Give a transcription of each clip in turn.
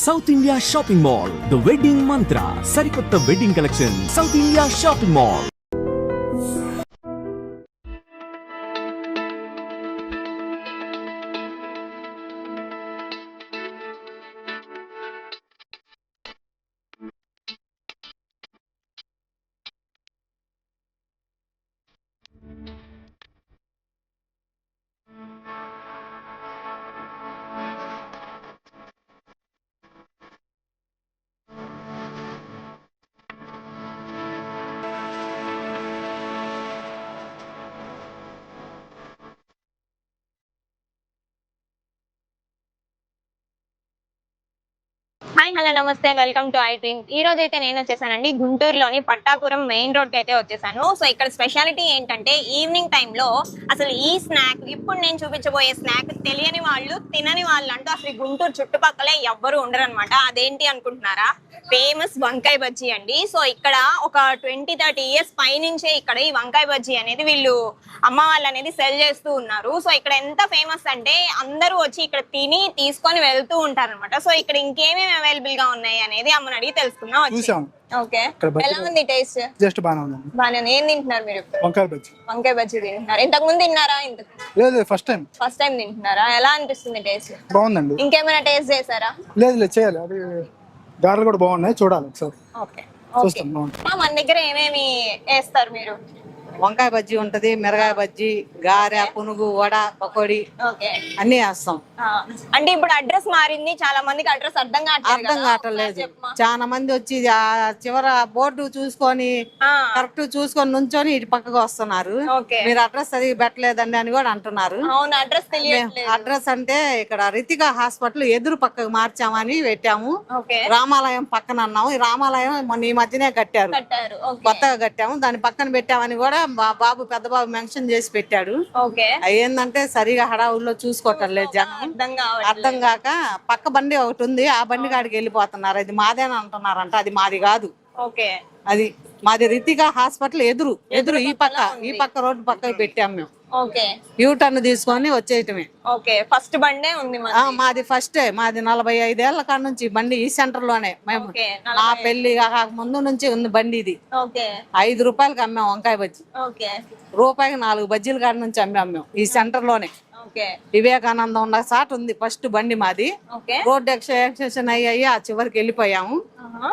South India shopping mall, the wedding మంత్ర, సరికొత్త wedding collection, south India shopping mall. Hi hello నమస్తే, welcome to I dream. ఈ రోజు అయితే నేను వచ్చేసానండి గుంటూరులోని పట్టాపురం మెయిన్ రోడ్ కి అయితే వచ్చేసాను. సో ఇక్కడ స్పెషాలిటీ ఏంటంటే ఈవినింగ్ టైంలో అసలు ఈ స్నాక్, ఇప్పుడు నేను చూపించబోయే స్నాక్ తెలియని వాళ్ళు, తినని వాళ్ళు అంటూ అసలు ఈ గుంటూరు చుట్టుపక్కలే ఎవ్వరు ఉండరు అనమాట. అదేంటి అనుకుంటున్నారా? ఫేమస్ వంకాయ బజ్జీ అండి. సో ఇక్కడ ఒక 20-30 ఇయర్స్ పైనుంచే ఇక్కడ ఈ వంకాయ బజ్జీ అనేది వీళ్ళు అమ్మ వాళ్ళు అనేది సెల్ చేస్తూ ఉన్నారు. సో ఇక్కడ ఎంత ఫేమస్ అంటే అందరూ వచ్చి ఇక్కడ తిని తీసుకొని వెళ్తూ ఉంటారు అనమాట. సో ఇక్కడ ఇంకేమేమి అవైలబుల్ గా ఉన్నాయి అనేది అమ్మని అడిగి తెలుసుకుందాం. ఓకే, ఎలా ఉంది టేస్ట్? జస్ట్ బానే ఉంది. బానే ఉంది. ఏం తింటున్నారు మీరు? వంకాయ బజ్జీ. వంకాయ బజ్జీ తింటున్నారు. ఇంతకు ముందు తిన్నారా? లేదు, ఫస్ట్ టైం. ఫస్ట్ టైం తింటున్నారా? ఎలా అనిపిస్తుంది టేస్ట్? బాగుందండి. ఇంకేమైనా టేస్ట్ చేశారా? లేదు చేయాలి. అది గారెలు కూడా బాగున్నాయి, చూడాలి ఒకసారి. ఓకే, చూస్తాం. మన దగ్గర ఏమేమి వేస్తారు మీరు? వంకాయ బజ్జీ ఉంటది, మిరగాయ బజ్జీ, గారె, పునుగు, వడ, పకోడీ అన్ని వేస్తాం. అంటే ఇప్పుడు అడ్రస్ మారింది, చాలా మందికి అడ్రస్ అర్థం కావట్లేదు. చాలా మంది వచ్చి ఆ చివర బోర్డు చూసుకొని కరెక్ట్ చూసుకొని నుంచొని ఇటు పక్కకు వస్తున్నారు. మీరు అడ్రస్ అది పెట్టలేదండి అని కూడా అంటున్నారు. అడ్రస్ అంటే ఇక్కడ రితికా హాస్పిటల్ ఎదురు పక్కకు మార్చామని పెట్టాము. రామాలయం పక్కన అన్నాము. ఈ రామాలయం మొన్న ఈ మధ్యనే కట్టారు, కొత్తగా కట్టాము. దాని పక్కన పెట్టామని కూడా మా బాబు, పెద్ద బాబు మెన్షన్ చేసి పెట్టాడు. ఏంటంటే సరిగా హడావుల్లో చూసుకోవటం లేదు జనం. అర్థం కాక పక్క బండి ఒకటి ఉంది, ఆ బండి కాడికి వెళ్ళిపోతున్నారు. అది మాదేనా అంటున్నారంట. అది మాది కాదు. అది మాది రితికా హాస్పిటల్ ఎదురు ఈ పక్క రోడ్డు పక్కకి పెట్టాం మేము. యూ టర్న్ తీసుకొని వచ్చేయటమే. ఫస్ట్ బండే ఉంది మాది. మాది 45 ఏళ్ల కాడ నుంచి బండి ఈ సెంటర్ లోనే. మేము నా పెళ్లి ముందు నుంచి ఉంది బండి. ఇది 5 రూపాయలకి అమ్మాం వంకాయ బజ్జీ. రూపాయికి 4 బజ్జీల కాడ నుంచి అమ్మాం మేము ఈ సెంటర్ లోనే. వివేకానందం ఉన్న సాట్ ఉంది ఫస్ట్ బండి మాది. రోడ్ ఎక్స్టెన్షన్ అయ్యి ఆ చివరికి వెళ్ళిపోయాము.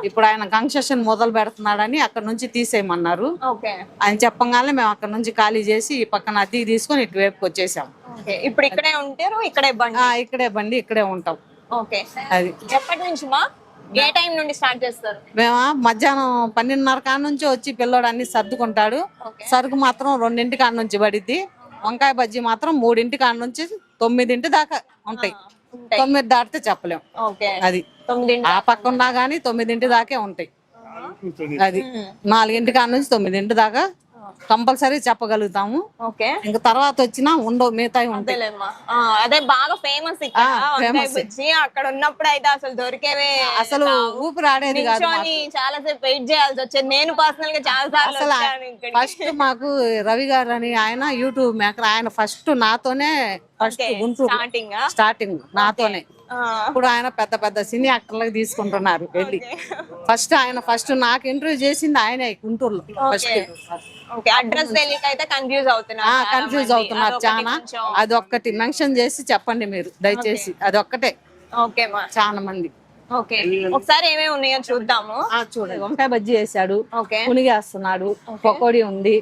ఇప్పుడు ఆయన కన్స్ట్రక్షన్ మొదలు పెడుతున్నాడని అక్కడ నుంచి తీసేయమన్నారు. ఆయన చెప్పగానే మేము అక్కడ నుంచి ఖాళీ చేసి ఈ పక్కన అద్దెకి తీసుకొని ఇటు వైపుకి వచ్చేసాము. ఇప్పుడు ఇక్కడే ఉంటారు? ఇక్కడే బండి ఇక్కడే ఉంటాం. అది ఎప్పటి నుంచి ఏ టైం నుండి స్టార్ట్ చేస్తారు? మేము మధ్యాహ్నం 12:30 కాడ నుంచి వచ్చి పిల్లోడు అన్ని సర్దుకుంటాడు. సరుకు మాత్రం 2 కాడ నుంచి పడిద్ది. వంకాయ బజ్జీ మాత్రం 3 కాడ నుంచి 9 దాకా ఉంటాయి. 9 దాటితే చెప్పలేం. అది ఆ పక్క ఉన్నా గానీ 9 దాకే ఉంటాయి. అది 4 కాడ నుంచి 9 దాకా కంపల్సరీ చెప్పగలుగుతాము. ఇంకా తర్వాత వచ్చినా ఉండవు, మిగతా ఉంటాయి. అదే బాగా ఫేమస్ అక్కడ ఉన్నప్పుడు అయితే అసలు దొరికేవే, అసలు ఊపిరి ఆడేది కాదు. చాలా సేపు వెయిట్ చేయాల్సి వచ్చేది. నేను పర్సనల్ గా చాలా సార్లు. ఫస్ట్ మాకు రవి గారు అని ఆయన యూట్యూబ్ మేకర్. ఆయన ఫస్ట్ నాతోనే గుంటూరు స్టార్టింగ్ నాతోనే. ఇప్పుడు ఆయన పెద్ద పెద్ద సినీ యాక్టర్లకు తీసుకుంటున్నారు వెళ్ళి. ఫస్ట్ నాకు ఇంటర్వ్యూ చేసింది ఆయనే గుంటూరులో. అడ్రస్ తెలియకైతే కన్ఫ్యూజ్ అవుతున్నారు చాలా. అదొక్కటి మెన్షన్ చేసి చెప్పండి మీరు దయచేసి. అదొక్కటే. చాలా మంది. ఒకసారి ఏమేమి ఉన్నాయో చూద్దాము. చూడండి, వంకాయ బజ్జీ వేసాడు, పునిగేస్తున్నాడు, పకోడీ ఉంది,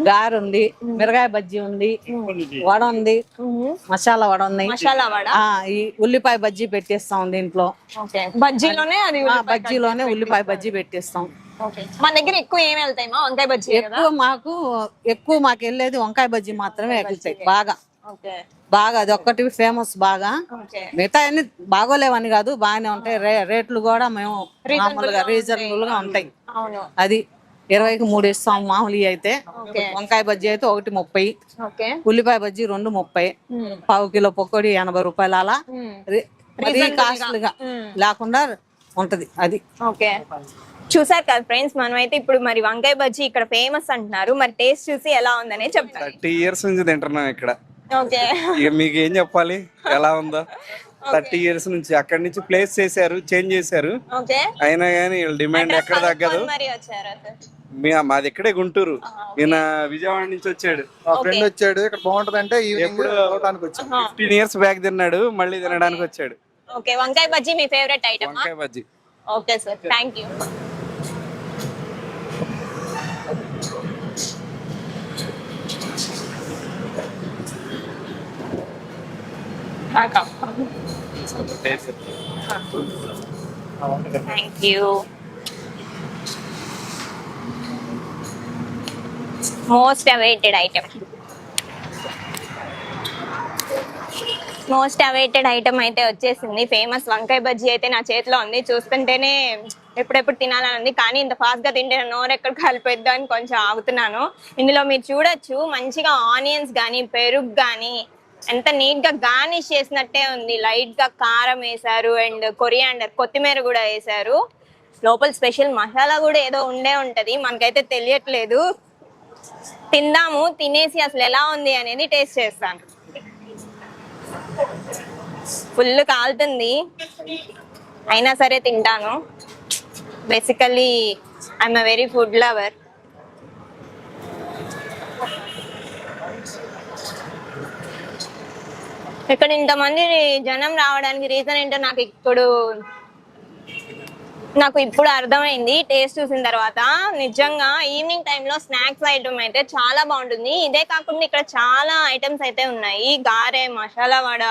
గారె ఉంది, మిరగాయ బజ్జీ ఉంది, వడ ఉంది, మసాలా వడ ఉంది, ఈ ఉల్లిపాయ బజ్జీ పెట్టేస్తాం దీంట్లో. బజ్జీలోనే ఉల్లిపాయ బజ్జీ పెట్టేస్తాం. మన దగ్గర ఎక్కువ ఏమి వెళ్తాయి వంకాయ బజ్జీ? ఎక్కువ మాకు వెళ్ళేది వంకాయ బజ్జీ మాత్రమే వెళ్తాయి బాగా. అది ఒక్కటి ఫేమస్ బాగా. మిగతా అన్ని బాగోలేవని కాదు, బాగానే ఉంటాయి. రేట్లు కూడా మేము మామూలుగా రీజనబుల్ గా ఉంటాయి. అది 20కి 3 ఇస్తాం మామూలు అయితే. వంకాయ బజ్జీ అయితే 1.30, ఉల్లిపాయ బజ్జీ 2.30, పావు కిలో పకోడీ 80 రూపాయలు. అలా మరీ కాస్ట్లీ గా లేకుండా ఉంటది. అది చూసారు కదా ఫ్రెండ్స్, మనం అయితే ఇప్పుడు మరి వంకాయ బజ్జీ ఇక్కడ ఫేమస్ అంటున్నారు. మరి టేస్ట్ చూసి ఎలా ఉందనే చెప్తారు. 30 ఇయర్స్ నుంచి తింటున్నాం ఇక్కడ. మీకు ఏం చెప్పాలి, ఎలా ఉందో? 30 years నుంచి. అక్కడి నుంచి ప్లేస్ చేశారు, చేంజ్ చేశారు. ఓకే, అయినా కానీ వీళ్ళ డిమాండ్ ఎక్కడ తగ్గదు. మరి వచ్చారా సార్? మాది ఇక్కడే గుంటూరు. ఈయన విజయవాడ నుంచి వచ్చాడు. మా ఫ్రెండ్ వచ్చాడు, ఇక్కడ బాగుంటది అంటే ఎప్పుడు చూడటానికి వచ్చాడు. 15 years బ్యాక్ తిన్నాడు, మళ్ళీ తినడానికి వచ్చాడు. ఓకే, వంకాయ బజ్జీ మీ ఫేవరెట్ ఐటమ్? వంకాయ bajji. Okay sir, thank you. Thank you. Most awaited item, most awaited item అయితే వచ్చేసింది. ఫేమస్ వంకాయ బజ్జీ అయితే నా చేతిలో ఉంది. చూస్తుంటేనే ఎప్పుడెప్పుడు తినాలని ఉంది, కానీ ఇంత ఫాస్ట్ గా తింటే నోరు ఎక్కడ కలిపేద్దాం అని కొంచెం ఆగుతున్నాను. ఇందులో మీరు చూడొచ్చు, మంచిగా ఆనియన్స్ కానీ పెరుగు కానీ ఎంత నీట్ గా గార్నిష్ చేసినట్టే ఉంది. లైట్ గా కారం వేసారు అండ్ కొరియాండర్, కొత్తిమీర కూడా వేసారు. లోపల స్పెషల్ మసాలా కూడా ఏదో ఉండే ఉంటది, మనకైతే తెలియట్లేదు. తిందాము, తినేసి అసలు ఎలా ఉంది అనేది టేస్ట్ చేస్తాను. ఫుల్ కాలుతుంది, అయినా సరే తింటాను. Basically I'm a very food lover. ఇక్కడ ఇంతమంది జనం రావడానికి రీజన్ ఏంటో నాకు ఇప్పుడు అర్థమైంది టేస్ట్ చూసిన తర్వాత. నిజంగా ఈవినింగ్ టైంలో స్నాక్స్ ఐటమ్ అయితే చాలా బాగుంటుంది. ఇదే కాకుండా ఇక్కడ చాలా ఐటమ్స్ అయితే ఉన్నాయి, గారె, మసాలా వడ,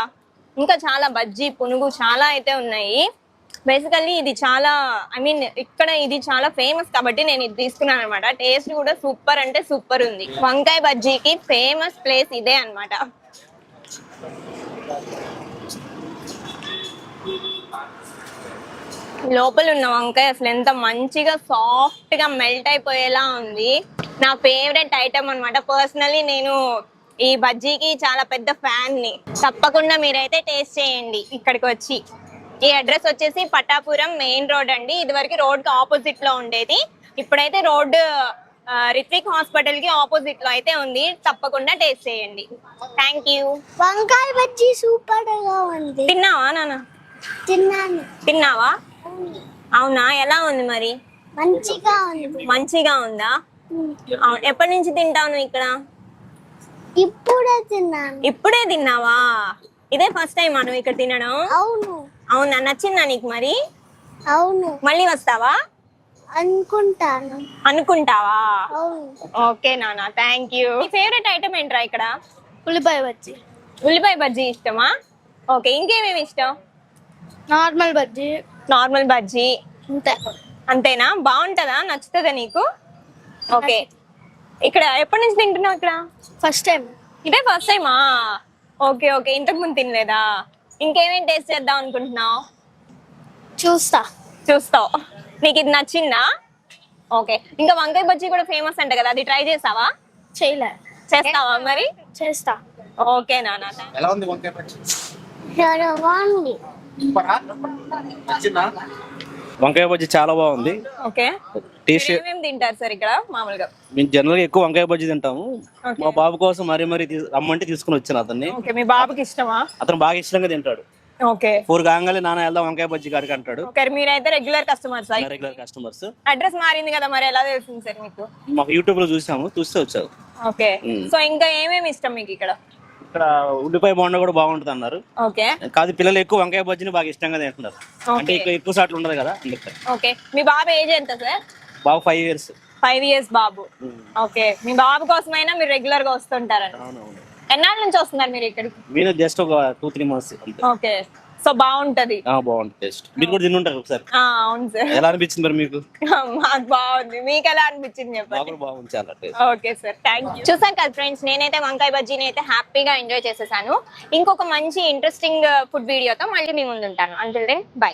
ఇంకా చాలా బజ్జీ, పునుగు చాలా అయితే ఉన్నాయి. బేసికల్లీ ఇది చాలా ఇక్కడ ఇది చాలా ఫేమస్ కాబట్టి నేను ఇది తీసుకున్నాను అనమాట. టేస్ట్ కూడా సూపర్ అంటే సూపర్ ఉంది. వంకాయ బజ్జీకి ఫేమస్ ప్లేస్ ఇదే అన్నమాట. లోపల ఉన్న వంకాయ అసలు ఎంత మంచిగా సాఫ్ట్ గా మెల్ట్ అయిపోయేలా ఉంది. నా ఫేవరెట్ ఐటమ్ అన్నమాట. పర్సనలీ నేను ఈ బజ్జీకి చాలా పెద్ద ఫ్యాన్ ని. తప్పకుండా మీరైతే టేస్ట్ చేయండి ఇక్కడికి వచ్చి. ఈ అడ్రస్ వచ్చేసి పట్టాపురం మెయిన్ రోడ్ అండి. ఇది వరకు రోడ్ కి ఆపోజిట్ లో ఉండేది, ఇప్పుడైతే రోడ్ రిత్విక్ హాస్పిటల్ కి ఆపోజిట్ లో అయితే ఉంది. తప్పకుండా టేస్ట్ చేయండి. Thank you. వంకాయ బజ్జీ సూపర్ గా ఉంది. తిన్నావా నాన్న? తిన్నాను. తిన్నావా? అవునా, ఎలా ఉంది మరి? మంచిగా ఉంది. మంచిగా ఉందా? ఎప్పటి నుంచి తింటావు నువ్వు ఇక్కడ? ఇప్పుడే తిన్నాను. ఇప్పుడే తిన్నావా? ఇదే ఫస్ట్ టైం నువ్వు ఇక్కడ తినడం? అవును. అవునా, నచ్చిందా నీకు మరి? అవును. మళ్ళీ వస్తావా? అనుకుంటాను. అనుకుంటావా? అవును. ఓకే నాన్న, థ్యాంక్ యూ. నీ ఫేవరెట్ ఐటమ్ ఏంట్రా ఇక్కడ? ఉల్లిపాయ బజ్జీ. ఉల్లిపాయ బజ్జీ ఇష్టమా? ఓకే, ఇంకేమేమి ఇష్టం? నార్మల్ బజ్జీ. నార్మల్ బజ్జీ అంతే. అంతేనా? బాగుంటుందా? నచ్చుతుందా నీకు? ఓకే, ఇక్కడ ఎప్పటి నుంచి తింటున్నావు ఇక్కడ? First time. ఇదే ఫస్ట్ టైమా? ఓకే ఓకే, ఇంతకు ముందు తినలేదా? ఇంకేమేం టేస్ట్ చేద్దాం అనుకుంటున్నావు? చూస్తావు. నీకు ఇది నచ్చిందా? ఓకే, ఇంకా వంకాయ బజ్జీ కూడా ఫేమస్ అంట కదా, అది ట్రై చేసావా? చేయలే. చేస్తావా మరి? చేస్తా. ఓకే నాన్న. ఎలా ఉంది వంకాయ బజ్జీ? బాగుంది. వంకాయ బజ్జీ చాలా బాగుంది. ఓకే, టేస్ట్ ఏమేమి తింటారు సార్ ఇక్కడ మామూలుగా? మేము జనరల్ గా ఎక్కువ వంకాయ బజ్జీ తింటాము. మా బాబు కోసం మరీ రమ్మంటే తీసుకుని వచ్చాను అతన్ని. ఓకే, మీ బాబుకి ఇష్టమా? అతను బాగా ఇష్టంగా తింటాడు. ఓకే, 4 కాగానే నాన్న వెళ్దాం వంకాయ బజ్జీ కాడికి అంటాడు. ఓకే, మీరైతే regular customers? Regular customers. Address మారింది కదా, మరి ఎలా తెలిసింది సార్ మీకు? మాకు యూట్యూబ్ లో చూస్తే వచ్చారు. ఓకే, సో ఇంకా ఏమేమి ఇష్టం మీకు ఇక్కడ? ఇక్కడ ఉల్లిపాయ బోండా కూడా బాగుంటుంది అన్నారు. ఓకే, కాదు పిల్లలు ఎక్కువ వంకాయ బజ్జీని బాగా ఇష్టంగా తింటున్నారు. అంటే ఎక్కువ సార్లు ఉండదు కదా అందుకని. ఓకే, మీ బాబు ఏజ్ ఎంత సార్? బాబు 5 years. 5 years బాబు. ఓకే, మీ బాబు కోసమైనా మీరు రెగ్యులర్ గా వస్తుంటారండి? అవునవును. ఎన్నాళ్ళ నుంచి వస్తున్నారు మీరు ఇక్కడికి? మీరు జస్ట్ ఒక 2-3 months అంతే. ఓకే, సో బాగుంటది. బాగుంటుంది టేస్ట్. మీరు కూడా తినుంటారు ఒకసారి. అవును సార్. ఎలా అనిపించింది మరి మీకు? మాకు బాగుంది, మీకు ఎలా అనిపించింది చెప్పండి? బాగా బాగుంది చాలా taste. Okay sir, thank you. చూసాను కదా ఫ్రెండ్స్, నేనైతే వంకాయ బజ్జీని అయితే హ్యాపీగా ఎంజాయ్ చేసేసాను. ఇంకొక మంచి ఇంట్రెస్టింగ్ ఫుడ్ వీడియోతో మళ్ళీ మీ ముందు ఉంటాను. Until then by.